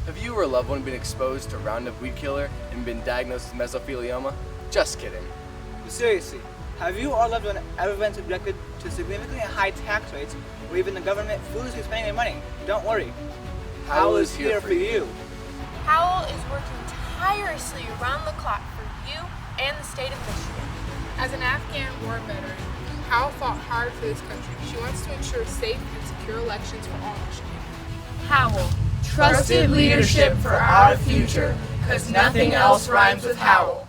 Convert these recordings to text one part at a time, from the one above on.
Have you or a loved one been exposed to Roundup weed killer and been diagnosed with mesothelioma? Just kidding. Seriously, have you or a loved one ever been subjected to significantly high tax rates or even the government foolishly spending their money? Don't worry. Howell is here for you. Howell is working tirelessly around the clock for you and the state of Michigan. As an Afghan war veteran, Howell fought hard for this country. She wants to ensure safe and secure elections for all Michigan. Howell, trusted leadership for our future, because nothing else rhymes with Howell.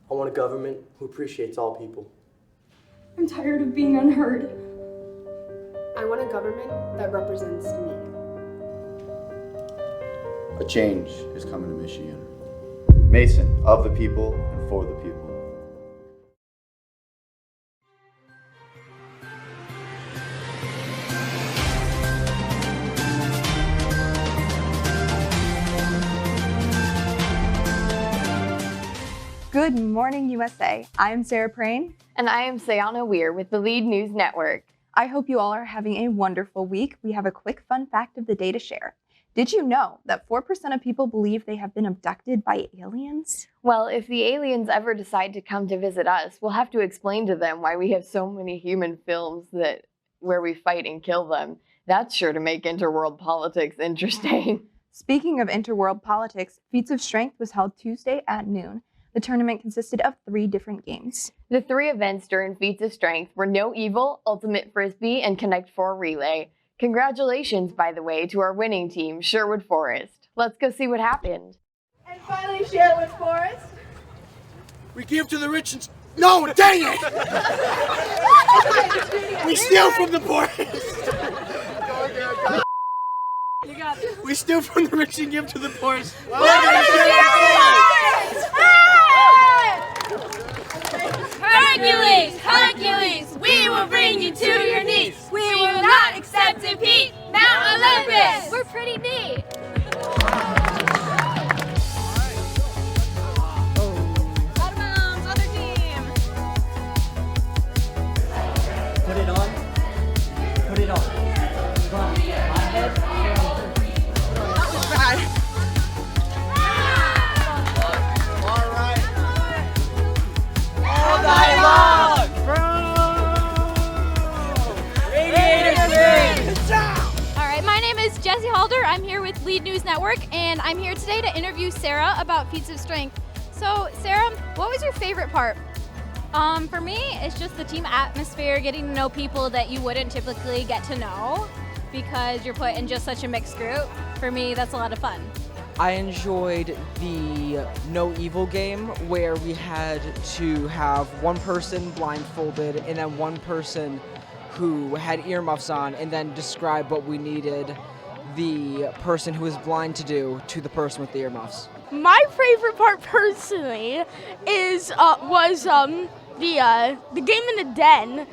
I want a government who appreciates all people. I'm tired of being unheard. I want a government that represents me. A change is coming to Michigan. Mason, of the people and for the people. Good morning, USA. I am Sarah Prain. And I am Sayana Weir with the Lead News Network. I hope you all are having a wonderful week. We have a quick fun fact of the day to share. Did you know that 4% of people believe they have been abducted by aliens? Well, if the aliens ever decide to come to visit us, we'll have to explain to them why we have so many human films where we fight and kill them. That's sure to make interworld politics interesting. Speaking of interworld politics, Feats of Strength was held Tuesday at noon. The tournament consisted of 3 different games. The 3 events during Feats of Strength were No Evil, Ultimate Frisbee, and Connect 4 Relay. Congratulations, by the way, to our winning team, Sherwood Forest. Let's go see what happened. And finally, Sherwood Forest. We give to the rich and... No, dang it! We steal from the poor. You got it. We steal from the rich and give to the poor. Hercules, Hercules, we will bring you to your knees. We will not accept defeat. Mount Olympus. We're pretty neat. Out of bounds, other team. Put it on. Put it on. Come on. My head. That was bad. All night long! All right, my name is Jessie Halder. I'm here with Lead News Network, and I'm here today to interview Sarah about Feats of Strength. So, Sarah, what was your favorite part? For me, it's just the team atmosphere, getting to know people that you wouldn't typically get to know because you're put in just such a mixed group. For me, that's a lot of fun. I enjoyed the No Evil game where we had to have one person blindfolded and then one person who had earmuffs on and then describe what we needed the person who was blind to do to the person with the earmuffs. My favorite part personally was the game in the den.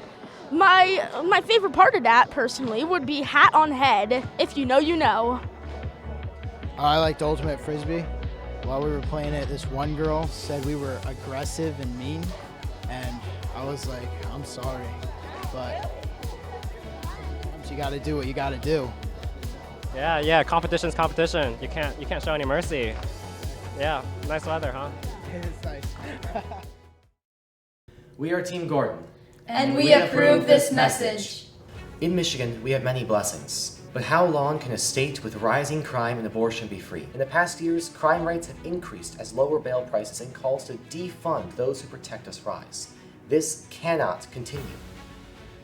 My favorite part of that personally would be hat on head. If you know, you know. I liked Ultimate Frisbee. While we were playing it, this one girl said we were aggressive and mean, and I was like, I'm sorry, but you gotta do what you gotta do. Yeah, competition's competition. You can't show any mercy. Yeah, nice weather, huh? It's nice. We are Team Gordon. And we approve this message. In Michigan, we have many blessings. But how long can a state with rising crime and abortion be free? In the past years, crime rates have increased as lower bail prices and calls to defund those who protect us rise. This cannot continue.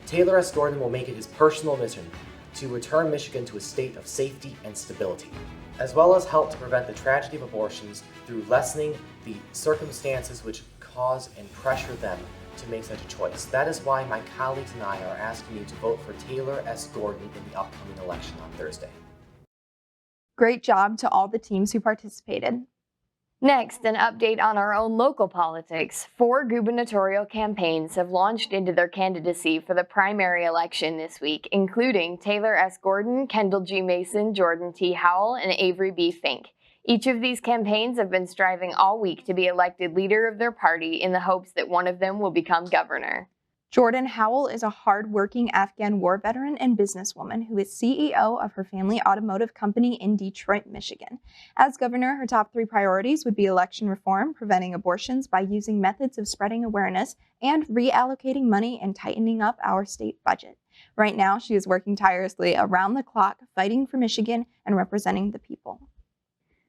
Taylor S. Gordon will make it his personal mission to return Michigan to a state of safety and stability, as well as help to prevent the tragedy of abortions through lessening the circumstances which cause and pressure them to make such a choice. That is why my colleagues and I are asking you to vote for Taylor S. Gordon in the upcoming election on Thursday. Great job to all the teams who participated. Next, an update on our own local politics. 4 gubernatorial campaigns have launched into their candidacy for the primary election this week, including Taylor S. Gordon, Kendall G. Mason, Jordan T. Howell, and Avery B. Fink. Each of these campaigns have been striving all week to be elected leader of their party in the hopes that one of them will become governor. Jordan Howell is a hard-working Afghan war veteran and businesswoman who is CEO of her family automotive company in Detroit, Michigan. As governor, her top 3 priorities would be election reform, preventing abortions by using methods of spreading awareness, and reallocating money and tightening up our state budget. Right now, she is working tirelessly around the clock, fighting for Michigan and representing the people.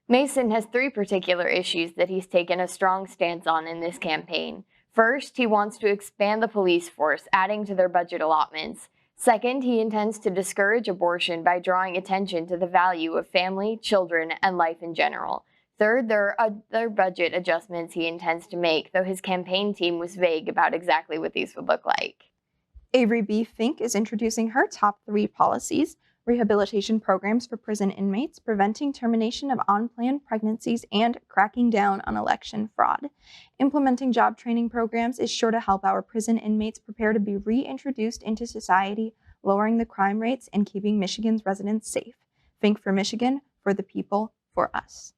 Mason has 3 particular issues that he's taken a strong stance on in this campaign. First, he wants to expand the police force, adding to their budget allotments. Second, he intends to discourage abortion by drawing attention to the value of family, children, and life in general. Third, there are other budget adjustments he intends to make, though his campaign team was vague about exactly what these would look like. Avery B. Fink is introducing her top 3 policies: rehabilitation programs for prison inmates, preventing termination of unplanned pregnancies, and cracking down on election fraud. Implementing job training programs is sure to help our prison inmates prepare to be reintroduced into society, lowering the crime rates and keeping Michigan's residents safe. Fink for Michigan, for the people, for us.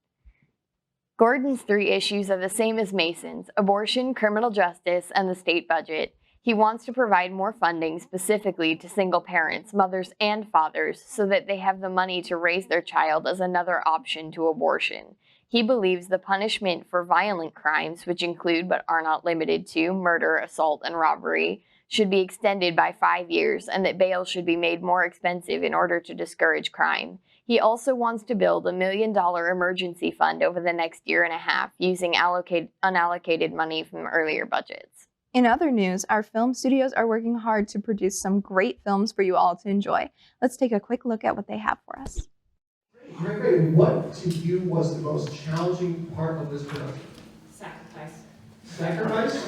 Gordon's 3 issues are the same as Mason's: abortion, criminal justice, and the state budget. He wants to provide more funding specifically to single parents, mothers and fathers, so that they have the money to raise their child as another option to abortion. He believes the punishment for violent crimes, which include but are not limited to murder, assault, and robbery, should be extended by 5 years, and that bail should be made more expensive in order to discourage crime. He also wants to build a $1 million emergency fund over the next year and a half, using unallocated money from earlier budgets. In other news, our film studios are working hard to produce some great films for you all to enjoy. Let's take a quick look at what they have for us. Great. What to you was the most challenging part of this production? Sacrifice. Sacrifice?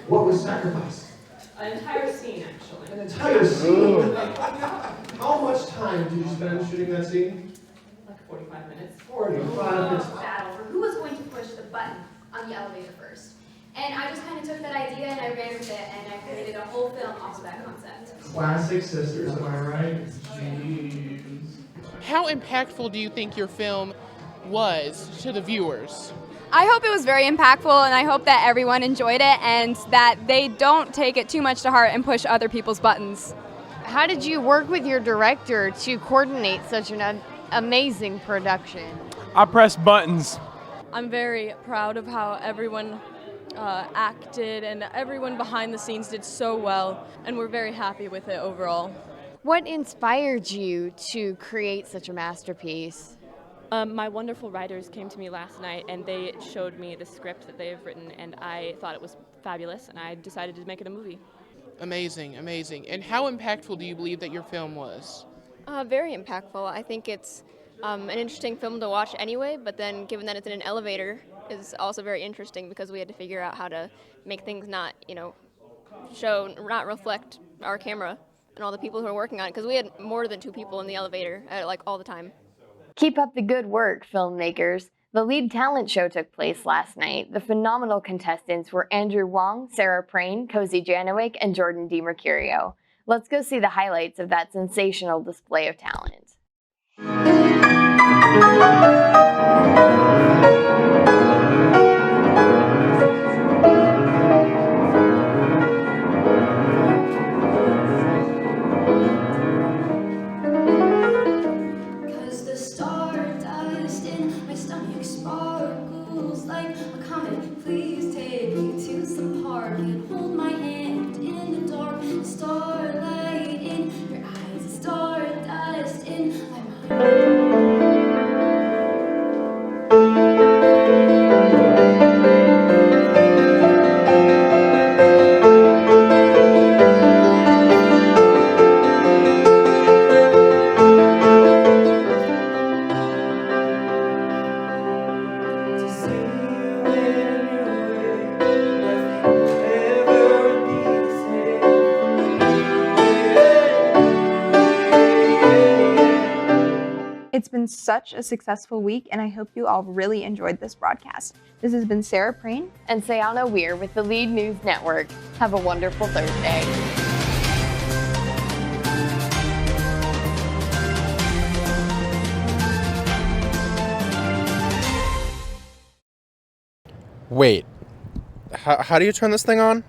What was sacrifice? An entire scene, actually. An entire scene? How much time did you spend shooting that scene? Like 45 minutes. 45 minutes. Battle for who was going to push the button on the elevator first. And I just kind of took that idea and I ran with it, and I created a whole film off of that concept. Classic sisters, am I right? Jeez. How impactful do you think your film was to the viewers? I hope it was very impactful, and I hope that everyone enjoyed it and that they don't take it too much to heart and push other people's buttons. How did you work with your director to coordinate such an amazing production? I pressed buttons. I'm very proud of how everyone acted, and everyone behind the scenes did so well, and we're very happy with it overall. What inspired you to create such a masterpiece? My wonderful writers came to me last night and they showed me the script that they have written, and I thought it was fabulous, and I decided to make it a movie. Amazing, amazing. And how impactful do you believe that your film was? Very impactful. I think it's an interesting film to watch anyway, but then given that it's in an elevator, is also very interesting because we had to figure out how to make things not reflect our camera and all the people who are working on it, because we had more than 2 people in the elevator all the time. Keep up the good work, filmmakers. The lead talent show took place last night. The phenomenal contestants were Andrew Wong, Sarah Prain, Cozy Janowick, and Jordan DiMercurio. Let's go see the highlights of that sensational display of talent. It's been such a successful week, and I hope you all really enjoyed this broadcast. This has been Sarah Prain and Sayana Weir with the Lead News Network. Have a wonderful Thursday. Wait, how do you turn this thing on?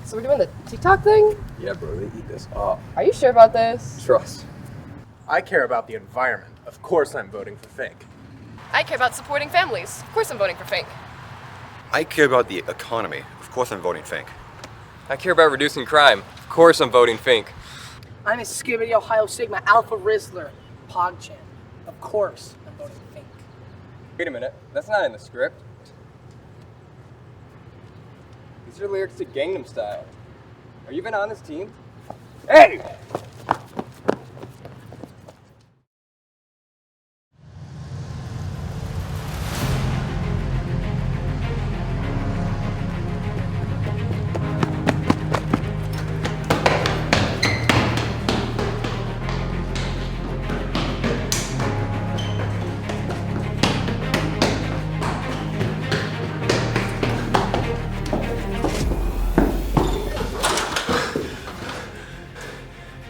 So we're doing the TikTok thing? Yeah, bro, they eat this up. Are you sure about this? Trust. I care about the environment. Of course I'm voting for Fink. I care about supporting families. Of course I'm voting for Fink. I care about the economy. Of course I'm voting Fink. I care about reducing crime. Of course I'm voting Fink. I'm a Skibbity Ohio Sigma Alpha Rizzler, PogChamp. Of course I'm voting Fink. Wait a minute, that's not in the script. These are lyrics to Gangnam Style. Are you even on this team? Hey!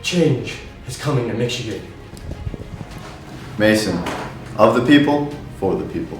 Change is coming to Michigan. Mason, of the people, for the people.